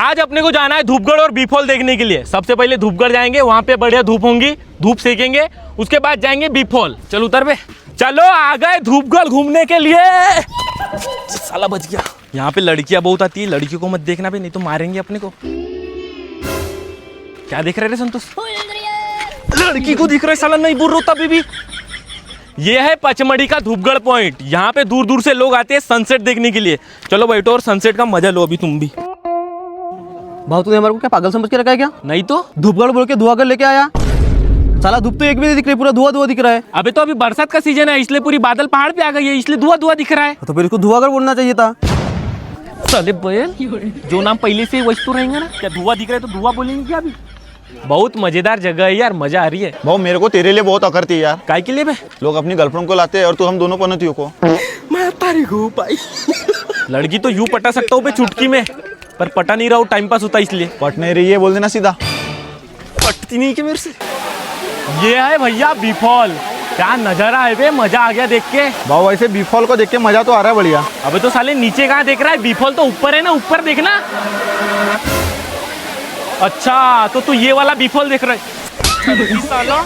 आज अपने को जाना है धूपगढ़ और बीफॉल देखने के लिए। सबसे पहले धूपगढ़ जाएंगे, वहां पे बढ़िया धूप होंगी, धूप सेकेंगे, उसके बाद जाएंगे बीफॉल। चलो उतर बे, चलो आ गए धूपगढ़ घूमने के लिए। साला बच गया। यहाँ पे लड़कियां बहुत आती है, लड़कियों को मत देखना बे, नहीं तो मारेंगे अपने को। क्या देख रहे रे संतोष? लड़की को दिख रहा है साला, नहीं बोल रहा तभी भी। ये है पचमढ़ी का धूपगढ़ पॉइंट। यहाँ पे दूर दूर से लोग आते हैं सनसेट देखने के लिए। चलो बैठो और सनसेट का मजा लो अभी तुम भी। भाव तूने हमारे को क्या पागल समझ के रखा है क्या? नहीं तो धूपगढ़ बोल के धुआं कर लेके आया। साला धूप तो एक भी नहीं दिख रही, पूरा धुआं धुआं दिख रहा है। अबे तो अभी बरसात का सीजन है, इसलिए पूरी बादल पहाड़ पे आ गई है, इसलिए धुआं धुआं दिख रहा है। तो फिर इसको धुआं कर बोलना चाहिए था। साले बैल, जो नाम पहले से वही तो रहेंगे ना। क्या धुआं दिख रहा है तो धुआं बोलेंगे क्या अभी? बहुत मजेदार जगह है यार, मजा आ रही है। भाव मेरे को तेरे लिए बहुत अकड़ती है यार। काय के लिए बे? लोग अपनी गर्लफ्रेंड को लाते हैं और तू हम दोनों पनौतियों को। मैं तारी को भाई। लड़की तो यूं पटा सकता हूँ बे चुटकी में, पर पटा नहीं रहा हूँ, टाइम पास होता है इसलिए। पट नहीं रही है बोल देना सीधा। पटती नहीं क्या मेरे से? ये है भैया बीफॉल। क्या नजारा है बे, मजा आ गया देख के। भाव वैसे बीफॉल को देख के मजा तो आ रहा है बढ़िया। अबे तो साले नीचे कहाँ देख रहा है? बीफॉल तो ऊपर है ना, ऊपर देखना। अच्छा तो तू ये वाला बीफॉल देख रहा है साला।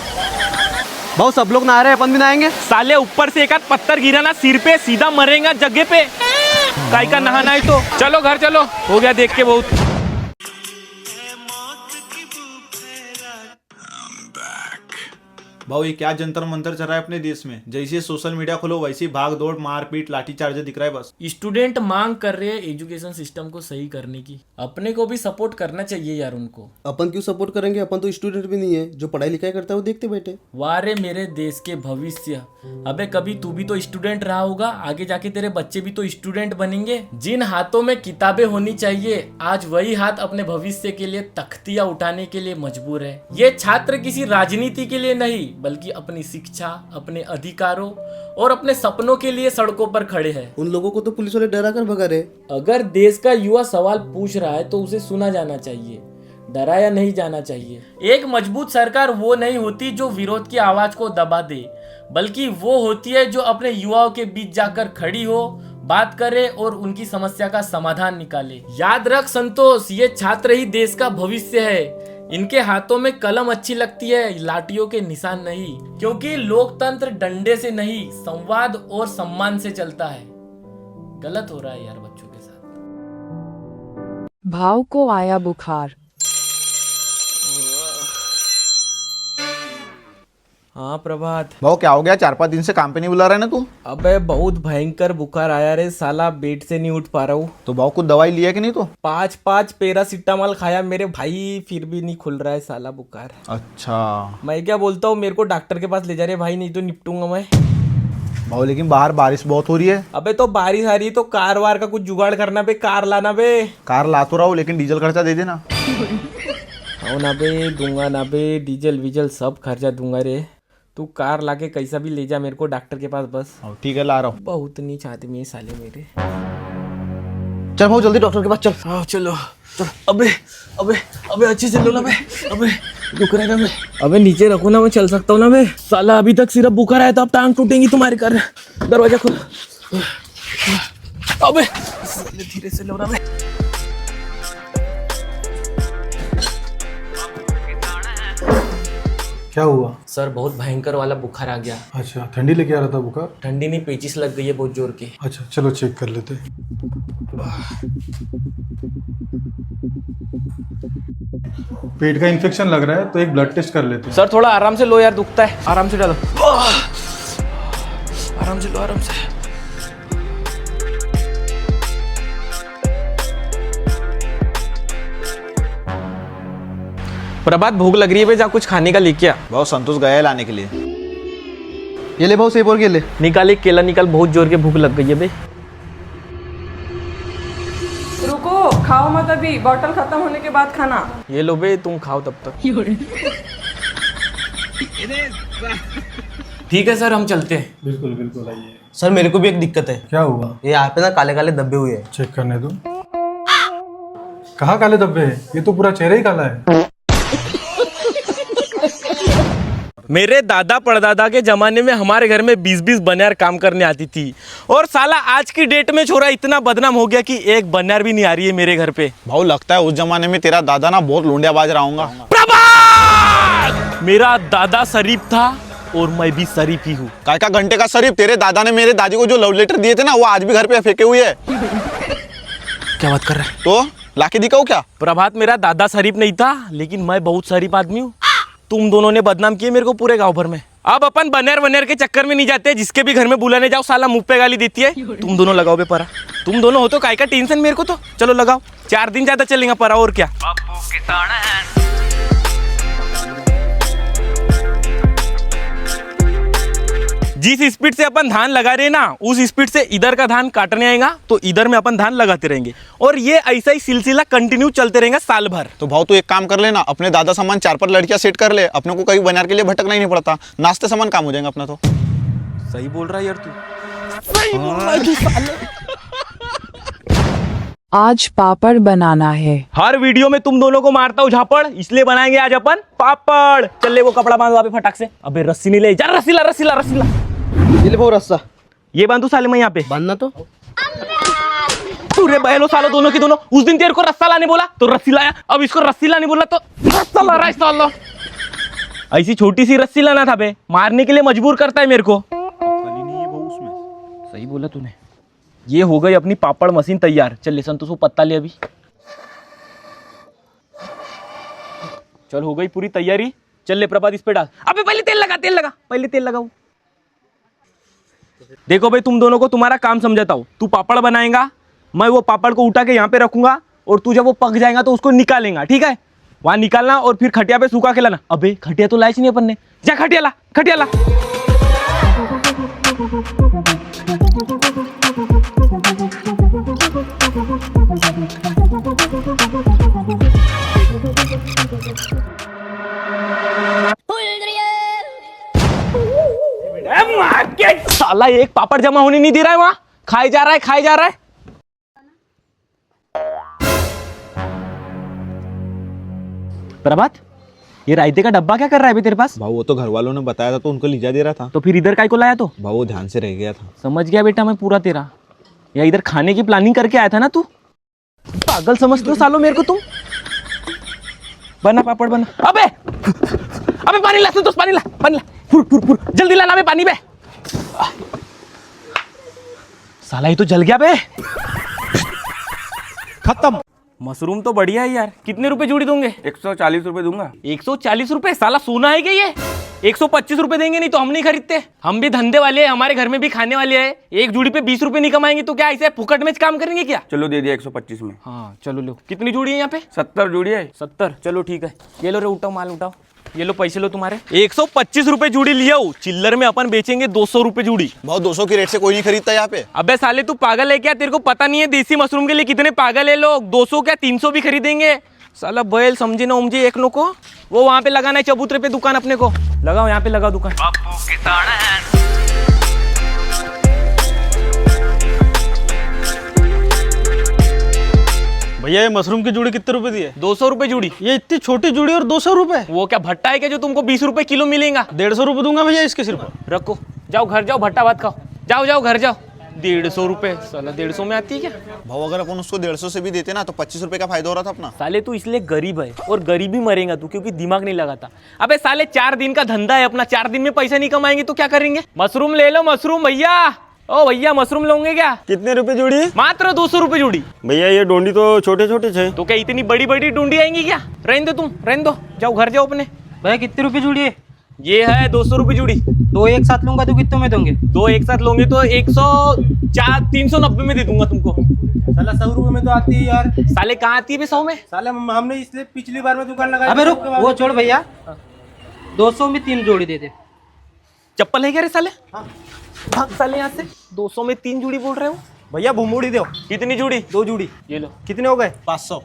भाव सब लोग नहा रहे हैं, अपन भी नहाएंगे। साले ऊपर से एक आध पत्थर गिरा ना सिर पे, सीधा मरेगा जगह पे। काय का नहाना है तो चलो घर चलो, हो गया देख के बहुत। भाव ये क्या जंतर मंतर चल रहा है अपने देश में? जैसे सोशल मीडिया खोलो वैसे भाग दौड़ मारपीट लाठीचार्ज दिख रहा है बस। स्टूडेंट मांग कर रहे हैं एजुकेशन सिस्टम को सही करने की। अपने को भी सपोर्ट करना चाहिए यार उनको। अपन क्यों सपोर्ट करेंगे? अपन तो स्टूडेंट भी नहीं है, जो पढ़ाई लिखाई करता है वो देखते बैठे। वारे मेरे देश के भविष्य। अबे कभी तू भी तो स्टूडेंट रहा होगा, आगे जाके तेरे बच्चे भी तो स्टूडेंट बनेंगे। जिन हाथों में किताबें होनी चाहिए, आज वही हाथ अपने भविष्य के लिए तख्तियां उठाने के लिए मजबूर है। ये छात्र किसी राजनीति के लिए नहीं, बल्कि अपनी शिक्षा, अपने अधिकारों और अपने सपनों के लिए सड़कों पर खड़े हैं। उन लोगों को तो पुलिस वाले डरा कर भगा रहे। अगर देश का युवा सवाल पूछ रहा है तो उसे सुना जाना चाहिए, डराया नहीं जाना चाहिए। एक मजबूत सरकार वो नहीं होती जो विरोध की आवाज को दबा दे, बल्कि वो होती है जो अपने युवाओं के बीच जाकर खड़ी हो, बात करे और उनकी समस्या का समाधान निकाले। याद रख संतोष, ये छात्र ही देश का भविष्य है। इनके हाथों में कलम अच्छी लगती है, लाठियों के निशान नहीं। क्योंकि लोकतंत्र डंडे से नहीं, संवाद और सम्मान से चलता है। गलत हो रहा है यार बच्चों के साथ। भाव को आया बुखार। हाँ प्रभात। भाव क्या हो गया? 4-5 दिन से काम पे नहीं बुला रहा है ना तू? अबे बहुत भयंकर बुखार आया रे साला, बेड से नहीं उठ पा रहा हूँ। तो भाव कुछ दवाई लिया कि नहीं तो? 5 पैरासीटामॉल खाया मेरे भाई, फिर भी नहीं खुल रहा है साला बुखार। अच्छा मैं क्या बोलता हूँ, मेरे को डॉक्टर के पास ले जा रहे भाई, नहीं तो निपटूंगा मैं। भाव लेकिन बाहर बारिश बहुत हो रही है। अबे तो बारिश आ रही है तो कार वार का कुछ जुगाड़ करना बे, कार लाना बे। कार ला तो रहा हूँ लेकिन डीजल खर्चा दे देना। ना बे, दूंगा ना बे, डीजल वीजल सब खर्चा दूंगा रे। तू कार लाके कैसा भी ले जा मेरे को डॉक्टर के पास बस। ठीक है ला रहा हूँ। बहुत नहीं चाहते मेरे साले मेरे। चल भाव जल्दी डॉक्टर के पास चल। हाँ चलो चल। अबे अबे अबे अच्छे से लो ना बे। अबे रुक रहा है ना बे। अबे नीचे रखो ना, मैं चल सकता हूँ ना बे। साला अभी तक सिर्फ बुखार आया था, अब टांग टूटेंगी तुम्हारी। कर दरवाजा खोल। अबे धीरे से लो ना बे। क्या हुआ? सर बहुत भयंकर वाला बुखार आ गया। अच्छा ठंडी लेके आ रहा था बुखार? ठंडी नहीं, पेचिस लग गई है बहुत जोर की। अच्छा चलो चेक कर लेते। पेट का इन्फेक्शन लग रहा है तो एक ब्लड टेस्ट कर लेते हैं। सर थोड़ा आराम से लो यार, दुखता है। आराम से डालो, आराम से लो, आराम से। प्रभात भूख लग रही है, जा कुछ खाने का लेके आ। भाव संतोष गया है लाने के लिए। ये ले भाव, सेब और केले निकाल, एक केला निकाल, बहुत जोर के भूख लग गई है बे। रुको, खाओ मत अभी, बॉटल खत्म होने के बाद खाना। ये लो बे, तुम खाओ तब तक। ठीक है सर, हम चलते हैं। बिल्कुल बिल्कुल आइए। सर मेरे को भी एक दिक्कत है। क्या हुआ? ये यहाँ पे ना काले काले धब्बे हुए हैं। चेक करने दो। कहाँ काले धब्बे हैं? ये तो पूरा चेहरा ही काला है। मेरे दादा परदादा के जमाने में हमारे घर में 20-20 बनियार काम करने आती थी और साला आज की डेट में छोरा इतना बदनाम हो गया कि एक बनियार भी नहीं आ रही है मेरे घर पे। भाव लगता है उस जमाने में तेरा दादा ना बहुत लुंडियाबाज रहा होगा। प्रभात! मेरा दादा शरीफ था और मैं भी शरीफ ही हूँ। काय का घंटे का शरीफ, तेरे दादा ने मेरे दादी को जो लव लेटर दिए थे ना वो आज भी घर पे फेंके हुए है। क्या बात कर रहा है? तो लाके दिखाओ क्या? प्रभात, मेरा दादा शरीफ नहीं था लेकिन मैं बहुत शरीफ आदमी हूँ। तुम दोनों ने बदनाम किए मेरे को पूरे गांव भर में। अब अपन बनेर के चक्कर में नहीं जाते, जिसके भी घर में बुलाने जाओ साला मुंह पे गाली देती है। तुम दोनों लगाओ बे परा, तुम दोनों हो तो काय का टेंशन मेरे को, तो चलो लगाओ। 4 दिन ज्यादा चलेगा परा, और क्या। जिस स्पीड से अपन धान लगा रहे ना उस स्पीड से इधर का धान काटने आएगा तो इधर में अपन धान लगाते रहेंगे और ये ऐसा ही सिलसिला कंटिन्यू चलते रहेगा साल भर। तो भाव तू एक काम कर लेना, अपने दादा सामान 4-5 लड़कियां सेट कर ले, अपने को कहीं बनियार के लिए भटकना ही नहीं पड़ता, नाश्ते सामान काम हो जाएगा अपना। तो सही बोल रहा है यार तू, सही बोल रहा है तू साले। आज पापड़ बनाना है। हर वीडियो में तुम दोनों को मारता हूँ झापड़, इसलिए बनाएंगे आज अपन पापड़। चल ले वो कपड़ा बांध वहाँ पे फटाक से। अबे रस्सी नहीं ले जा, रस्सीला रस्सीला रस्सीला ये ले वो रस्सा ये बांधू साले मैं यहाँ पे बांधना। तो तू रे बहलो सालो दोनों की दोनों। उस दिन तेरे को रस्सा लाने बोला तो रस्सी लाया, अब इसको रस्सी लाने बोला तो रस्सा ला रहा है साला। ऐसी छोटी सी रस्सी लाना था बे, मारने के लिए मजबूर करता है मेरे को। सही बोला तूने। ये हो गई अपनी पापड़ मशीन तैयार। चल ले संतोष, वो पत्ता ले अभी। चल हो गई पूरी तैयारी। चल ले प्रभात, इस पे डाल। अबे पहले तेल लगा, तेल लगा, पहले तेल लगाओ। देखो भाई, तुम दोनों को तुम्हारा काम समझाता हूँ। तू पापड़ बनाएगा, मैं वो पापड़ को उठा के यहाँ पे रखूंगा और तू जब वो पक जाएगा तो उसको निकालेगा, ठीक है? वहां निकालना और फिर खटिया पे सूखा के लाना। अबे खटिया तो लाइच नहीं अपन ने, जा खटिया ला, खटिया ला। साला एक पापड़ जमा होने नहीं दे रहा है वहां, खाए जा रहा है, खाए जा रहा है। प्रभात, ये रायते का डब्बा क्या कर रहा है अभी तेरे पास? भाव वो तो घर वालों ने बताया था तो उनको लिजा दे रहा था। तो फिर इधर काय को लाया? तो भाव वो ध्यान से रह गया था। समझ गया बेटा मैं पूरा तेरा। या इधर खाने की प्लानिंग करके आया था ना तू? पागल समझते हो सालो मेरे को तुम। बना पापड़ बना। अबे अबे पानी ला, तो पानी ला, पानी ला, फुर फुर फुर, जल्दी लाना बे पानी बे। साला ये तो जल गया बे, खत्म। मशरूम तो बढ़िया है यार। कितने रुपए जोड़ी दोगे? 140 रुपए दूंगा। 140 रुपए? साला सोना है क्या ये? 125 रुपए देंगे नहीं तो हम नहीं खरीदते। हम भी धंधे वाले हैं, हमारे घर में भी खाने वाले हैं। एक जोड़ी पे 20 रुपए नहीं कमाएंगे तो क्या ऐसे फुकट में काम करेंगे क्या? चलो दे दिया 125 में। हाँ चलो लो। कितनी जोड़ी है यहाँ पे? 70 जोड़ी है। 70? चलो ठीक है। ये लो रे, उठाओ माल उठाओ। ये लो पैसे लो तुम्हारे। 125 रुपए जोड़ी लिया हूँ। चिल्लर में अपन बेचेंगे 200 रुपए जोड़ी। भाव 200 की रेट से कोई नहीं खरीदता यहाँ पे। अबे साले तू पागल है क्या? तेरे को पता नहीं है देसी मशरूम के लिए कितने पागल है लोग? 200 क्या 300 भी खरीदेंगे। साला बैल समझे ना उमझे एक नो को। वो वहां पे लगाना है चबूतरे पे दुकान अपने को। लगाओ यहाँ पे, लगाओ दुकान। भैया ये मशरूम की जोड़ी कितने रुपए दी है? 200 रुपए जोड़ी। ये इतनी छोटी जोड़ी और 200 रुपए? वो क्या भट्टा है क्या जो तुमको 20 रुपए किलो मिलेगा? 150 रुपए दूंगा भैया इसके सिर्फ। रखो, जाओ घर जाओ, भट्टा भात खाओ। जाओ जाओ घर जाओ। 150 रुपए? साला 150 में आती है क्या? भाव अगर अपन उसको 150 से भी देते ना तो 25 रुपए का फायदा हो रहा था अपना। साले तू इसलिए गरीब है और गरीब ही मरेगा तू, क्योंकि दिमाग नहीं लगाता। अबे साले 4 दिन का धंधा है अपना, 4 दिन में पैसा नहीं कमाएंगे तो क्या करेंगे? मशरूम ले लो, मशरूम भैया। ओ भैया मशरूम लोगे क्या? कितने रुपए जोड़ी? मात्र 200 रुपए जोड़ी। भैया ये डोंडी तो छोटे छोटे थे। तो क्या इतनी बड़ी बड़ी डूंडी आएंगी क्या? रहने दो तुम, रहने दो। जाओ घर जाओ अपने। भैया कितने रुपए जोड़ी है? ये है 200 रुपए जोड़ी। 2 एक साथ लूंगा तो कितने में दोगे? 2 एक साथ लोगे तो 104 390 में दे दूंगा तुमको। साला 100 रुपए में तो आती है यार। साले कहाँ आती है 100 में? साले हमने इसलिए पिछली बार में दुकान लगाई। अबे रुक, वो छोड़ भैया, 200 में 3 जोड़ी दे दे। चप्पल है क्या रे साले? भाग साले यहाँ से। 200 में 3 जोड़ी बोल रहे हो? भैया भूमूड़ी दो। कितनी जोड़ी? 2 जोड़ी। ये लो। कितने हो गए? 500।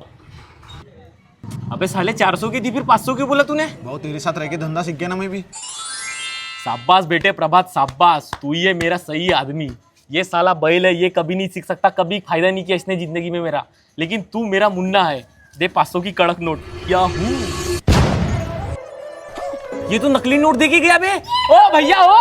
अबे साले 400 की थी फिर 500 क्यों बोला तूने? भाव तेरे साथ रह के धंधा सीख गया ना मैं भी। शाबाश बेटे प्रभात, शाबाश। तू ही है मेरा सही आदमी। ये साला बैल है, ये कभी नहीं सीख सकता, कभी फायदा नहीं किया इसने जिंदगी में मेरा। लेकिन तू मेरा मुन्ना है। दे 500 की कड़क नोट। क्या हूँ ये तो नकली नोट देखी गया बे। ओ भैया ओ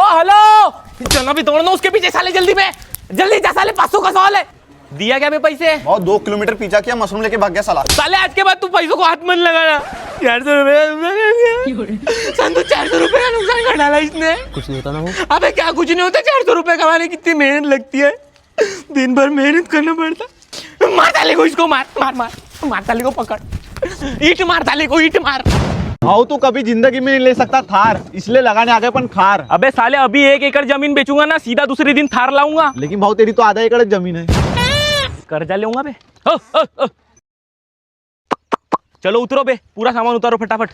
हेलो, चलना भी दौड़ना उसके पीछे साले, जल्दी में जल्दी जा साले, 500 का सवाल है। दिया क्या बे पैसे? बहुत 2 किलोमीटर पीछा किया, मशरूम लेके भाग गया साला। साले आज के बाद तू पैसों को हाथ मत लगाना। 400 रुपए संतु, 400 रुपए का नुकसान कर डाला इसने। कुछ नहीं होता ना वो। अबे क्या कुछ नहीं होता, 400 रुपए कमाने की कितनी मेहनत लगती है, दिन भर मेहनत करना पड़ता। मार ताले को, इसको मार मार मार मार ताले को, पकड़ ईट मार ताले को, ईट मार। भाव तो कभी जिंदगी में नहीं ले सकता थार, इसलिए लगाने आ गए अपन खार। अबे साले अभी 1 एकड़ जमीन बेचूंगा ना, सीधा दूसरे दिन थार लाऊंगा। लेकिन भाव तेरी तो आधा एकड़ जमीन है। कर्जा लूंगा बे। ओ। चलो उतरो बे, पूरा सामान उतारो फटाफट।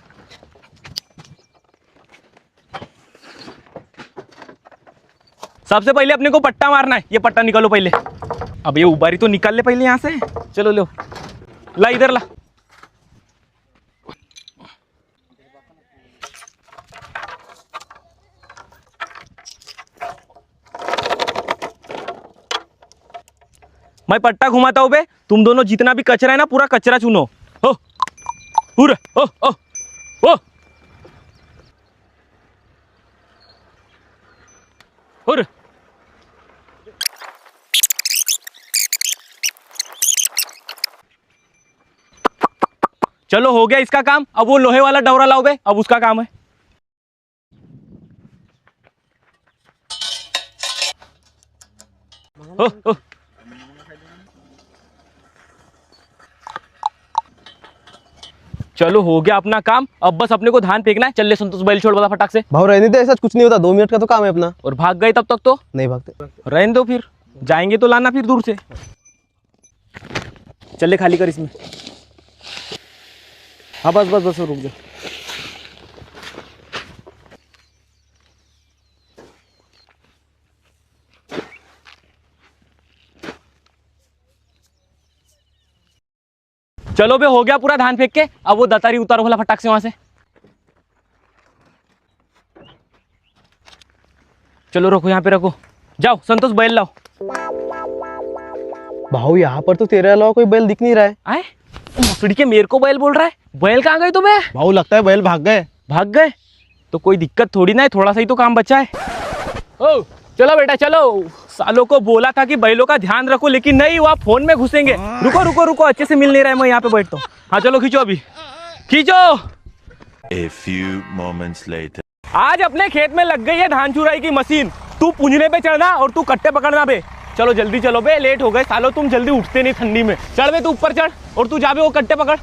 सबसे पहले अपने को पट्टा मारना है, ये पट्टा निकालो पहले। अब ये उबारी तो निकाल ले पहले यहाँ से। चलो लो, ला इधर ला। मैं पट्टा घुमाता हूँ बे, तुम दोनों जितना भी कचरा है ना पूरा कचरा चुनो। हो पूरा ओ और चलो हो गया इसका काम। अब वो लोहे वाला डवरा लाओ बे, अब उसका काम है। हो चलो हो गया अपना काम। अब बस अपने को धान फेंकना है। चल ले संतोष, बैल छोड़ बता फटाक से। भाव रहने दे, ऐसा कुछ नहीं होता, 2 मिनट का तो काम है अपना। और भाग गए तब तक तो नहीं भागते। रहने दो, फिर जाएंगे तो लाना फिर दूर से। चले खाली कर इसमें। हाँ बस रुक जा। चलो बे हो गया पूरा धान फेंक के। अब वो दतारी उतारो भला फटाक से वहां से। चलो रखो, यहाँ पे रखो। जाओ संतोष, बैल लाओ। भाव यहाँ पर तो तेरे अलावा कोई बैल दिख नहीं रहा है। आए मसड़ी के मेरे को बैल बोल रहा है? बैल कहाँ गए तुम्हें? भाव लगता है बैल भाग गए। भाग गए तो कोई दिक्कत थोड़ी ना है, थोड़ा सा ही तो काम बचा है। ओ चलो बेटा चलो, सालों को बोला था कि बैलों का ध्यान रखो, लेकिन नहीं, वो आप फोन में घुसेंगे। रुको रुको रुको, अच्छे से मिल नहीं रहा है, मैं यहाँ पे बैठता हूँ। हाँ चलो खींचो, अभी खींचो। A few moments later. आज अपने खेत में लग गई है धान चुराई की मशीन। तू पुंजने पे चढ़ना और तू कट्टे पकड़ना बे। चलो जल्दी चलो बे, लेट हो गए सालो, तुम जल्दी उठते नहीं ठंडी में। चढ़ बे, तू ऊपर चढ़ और तू जाबे वो कट्टे पकड़।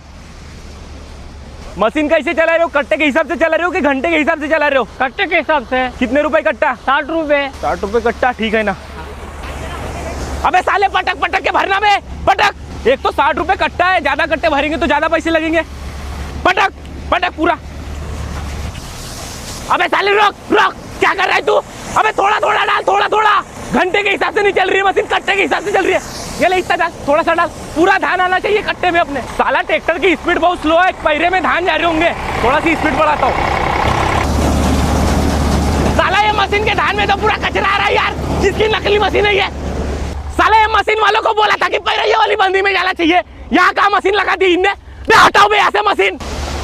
मशीन कैसे चला रहे हो? कट्टे के हिसाब से चला रहे हो कि घंटे के हिसाब से चला रहे हो? कट्टे के हिसाब से। कितने रुपए कट्टा? 60 रुपए। 60 रुपए कट्टा, ठीक है ना। अबे साले पटक पटक के भरना बे, पटक। एक तो 60 रुपए कट्टा है, ज्यादा कट्टे भरेंगे तो ज्यादा पैसे लगेंगे। पटक पटक पूरा। अबे साले रोक रोक, क्या कर रहा है तू? अबे थोड़ा थोड़ा डाल, थोड़ा थोड़ा। घंटे के हिसाब से नहीं चल रही है मशीन, कट्टे के हिसाब से चल रही है। ये ले इतना डाल, थोड़ा सा डाल। पूरा धान आना चाहिए कट्टे में अपने। साला ट्रैक्टर की स्पीड बहुत स्लो है, पहिरे में धान जा रहे होंगे। थोड़ा सी स्पीड बढ़ाता हूँ। साला ये मशीन के धान में तो पूरा कचरा आ रहा है यार, जिसकी नकली मशीन है ये। साला ये मशीन वालों को बोला था कि पहिरे ये वाली बंदी में जाना चाहिए, यहाँ कहाँ मशीन लगा दी इनने। बे हटाओ बे यहाँ से मशीन।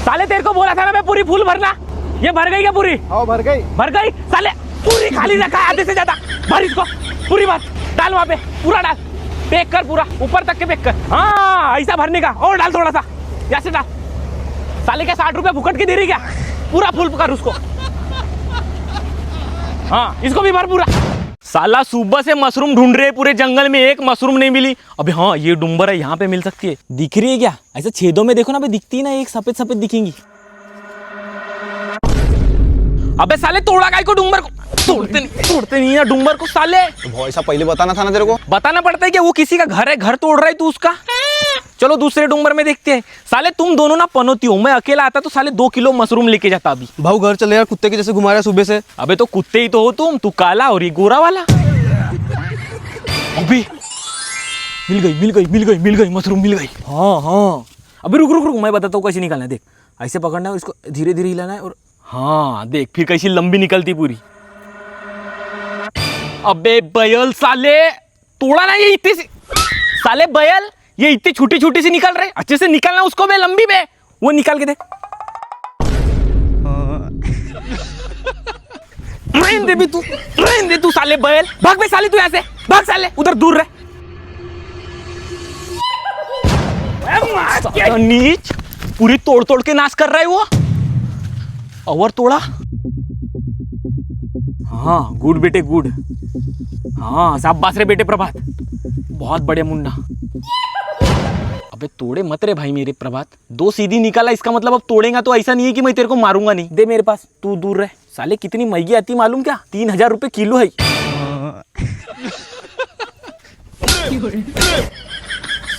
साले तेरे को बोला था ना बे पूरी फुल भरना। ये भर गई क्या पूरी? हाँ भर गई। भर गई? साले पूरी खाली रखा है, आधे से ज्यादा। भर इसको, पूरी बात डाल वहां पे, पूरा डाल। पैक कर पूरा, ऊपर तक के पैक कर। हाँ ऐसा भरने का, और डाल थोड़ा सा, यहाँ से डाल। साले क्या 60 रुपए फुकट की दे रही क्या? पूरा फुल कर उसको। हाँ इसको भी भर पूरा। साला सुबह से मशरूम ढूंढ रहे पूरे जंगल में, एक मशरूम नहीं मिली। अबे हाँ ये डुम्बर है, यहाँ पे मिल सकती है। दिख रही है क्या? ऐसे छेदों में देखो ना बे, दिखती है ना, एक सफेद सफेद दिखेंगी। अबे साले तोड़ा काय को डुम्बर को? तोड़ते नहीं है डुम्बर को साले। तो भाई ऐसा पहले बताना था ना तेरे को। बताना पड़ता है कि वो किसी का घर है, घर तोड़ रहा है तू उसका। चलो दूसरे डुम्बर में देखते हैं। साले तुम दोनों ना पनौती हो, मैं अकेला आता तो साले 2 किलो मशरूम लेके जाता अभी। भाव घर चले यार, कुत्ते के जैसे घुमा रहा है सुबह से। अबे तो कुत्ते ही तो हो तुम, तू काला और ये गोरा वाला। अबे मिल गई मशरूम मिल गई। हाँ अबे रुक मैं बताता हूँ कैसे निकालना है। देख ऐसे पकड़ना है, इसको धीरे धीरे हिलाना है, और हाँ देख फिर कैसी लंबी निकलती पूरी। अबे बैल साले, तोड़ा ना ये इतनी सी। साले बैल ये इतनी छोटी छोटी सी निकल रहे, अच्छे से निकलना उसको बे, लंबी बे। वो निकाल के देख। रहने दे तू साले बैल, भाग बे साले तू यहाँ से, भाग साले उधर दूर रह। साला नीच, पूरी तोड़ तोड़ के नाश कर रहा है वो। और तोड़ा, हाँ गुड बेटे गुड, हाँ शाबाश रे बेटे प्रभात, बहुत बढ़िया मुन्ना। अबे तोड़े मत रे भाई मेरे प्रभात, 2 सीधी निकाला, इसका मतलब अब तोड़ेगा तो ऐसा नहीं है कि मैं तेरे को मारूंगा नहीं। दे मेरे पास, तू दूर रह। साले कितनी महंगी आती मालूम क्या, 3000 रुपए किलो है।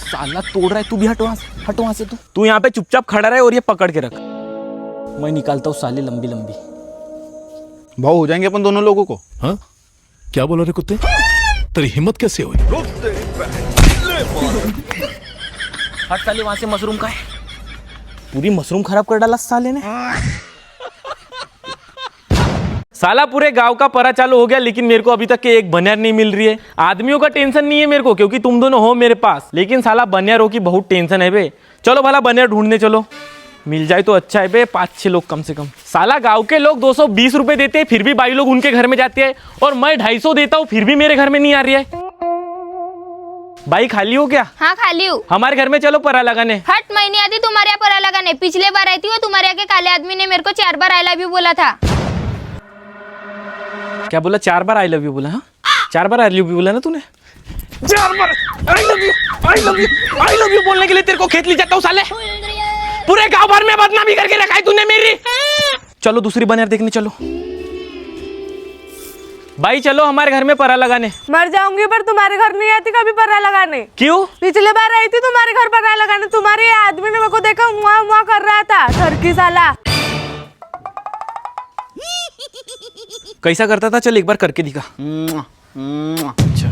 साला तोड़ रहा है, तू भी हट वहां से तू यहाँ पे चुपचाप खड़ा रहे और ये पकड़ के रख, मैं निकालता हूँ साले लंबी लंबी। भाव हो जाएंगे अपन दोनों लोगों को। हाँ क्या बोला रे कुत्ते, तेरी हिम्मत कैसे हुई? हट साले वहां से, मशरूम का है, पूरी मशरूम खराब कर डाला साले ने। साला पूरे गांव का परा चालू हो गया, लेकिन मेरे को अभी तक के एक बनियार नहीं मिल रही है। आदमियों का टेंशन नहीं है मेरे को, क्योंकि तुम दोनों हो मेरे पास, लेकिन साला बनियारों की बहुत टेंशन है बे। चलो भला बनियार ढूंढने चलो, मिल जाए तो अच्छा है बे, 5-6 लोग कम से कम। साला गांव के लोग 220 रुपए देते हैं, फिर भी बाई लोग उनके घर में जाते हैं, और मैं 250 देता हूँ फिर भी मेरे घर में नहीं आ रही है। बाई खाली हो क्या? हाँ खाली हूँ। हमारे घर में चलो परा लगाने। हट, मैं नहीं आती तुम्हारे यहाँ परा लगाने। पिछले बार आई थी वो तुम्हारे यहाँ के काले आदमी ने मेरे को 4 बार आई लव यू बोला था। क्या बोला? 4 बार आई लव यू बोला? हाँ 4 बार आई लव यू बोला ना तूने? 4 बार I love you, I love you, I love you बोलने के लिए तेरे को खेत ले जाता हूँ साले। पूरे गांव भर में बदनामी करके रखा है तूने मेरी। चलो दूसरी बनियार देखने चलो। भाई चलो हमारे घर में परा लगाने। मर जाऊंगी पर तुम्हारे घर नहीं आती कभी परा लगाने। क्यों? पिछले बार आई थी तुम्हारे घर परा लगाने, तुम्हारे आदमी ने मेरे को देखा मुआ मुआ कर रहा था, ठरकी साला। कैसा करता था? चल एक बार करके दिखा। अच्छा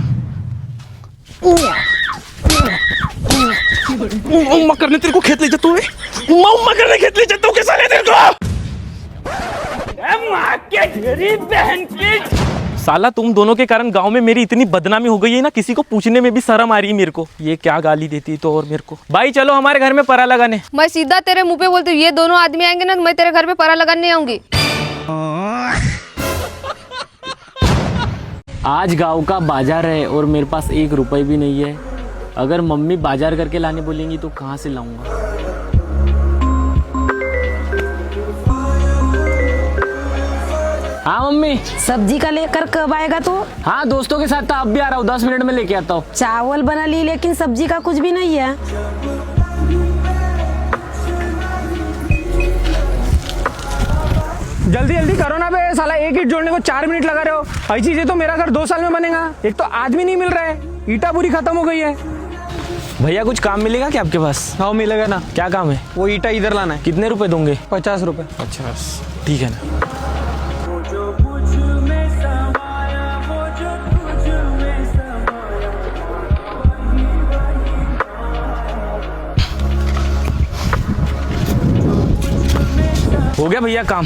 उम्मा करने तेरे को खेत ले जाता हूँ, उम्मा करने खेत ले जाता हूँ कैसा ले तेरे को? माँ के तेरी बहन की। साला तुम दोनों के कारण गांव में मेरी इतनी बदनामी हो गई है ना, किसी को पूछने में भी शर्म आ रही है मेरे को। ये क्या गाली देती है तो और मेरे को। भाई चलो हमारे घर में परा लगाने। मैं सीधा तेरे मुंह पे बोलती हूँ, ये दोनों आदमी आएंगे ना, मैं तेरे घर पे परा लगाने नहीं आऊंगी। आज गांव का बाजार है और मेरे पास 1 रुपए भी नहीं है। अगर मम्मी बाजार करके लाने बोलेंगी तो कहाँ से लाऊंगा? हाँ मम्मी। सब्जी का लेकर कब आएगा तू? हाँ दोस्तों के साथ था, अब भी आ रहा हूँ, 10 मिनट में लेके आता हूँ। चावल बना ली लेकिन सब्जी का कुछ भी नहीं है। जल्दी जल्दी करो ना बे, साला एक ईंट जोड़ने को 4 मिनट लगा रहे हो। ऐसी चीजें तो मेरा घर 2 साल में बनेगा। एक तो आदमी नहीं मिल रहा है, ईटा पूरी खत्म हो गई है। भैया कुछ काम मिलेगा क्या आपके पास? हाँ मिलेगा ना। क्या काम है? वो ईटा इधर लाना है। कितने रुपए दोगे? 50 रुपए। अच्छा ठीक है ना। हो गया भैया काम।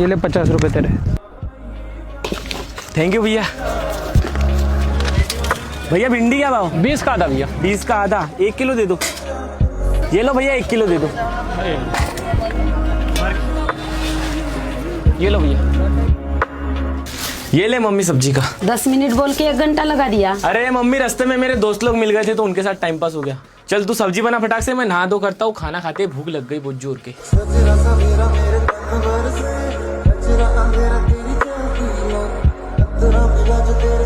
ये ले 50 रुपए तेरे। थैंक यू भैया। भैया भिंडी क्या भाव? 20 का आधा भैया। 20 का आधा, 1 किलो दे दो। ये लो भैया 1 किलो दे दो। ये लो भैया। ये ले मम्मी सब्जी का। 10 मिनट बोल के 1 घंटा लगा दिया। अरे मम्मी रास्ते में मेरे दोस्त लोग मिल गए थे तो उनके साथ टाइम पास हो गया। चल तू सब्जी बना फटाक से, मैं नहा धो करता हूँ, खाना खाते भूख लग गई बहुत जोर के। तेरा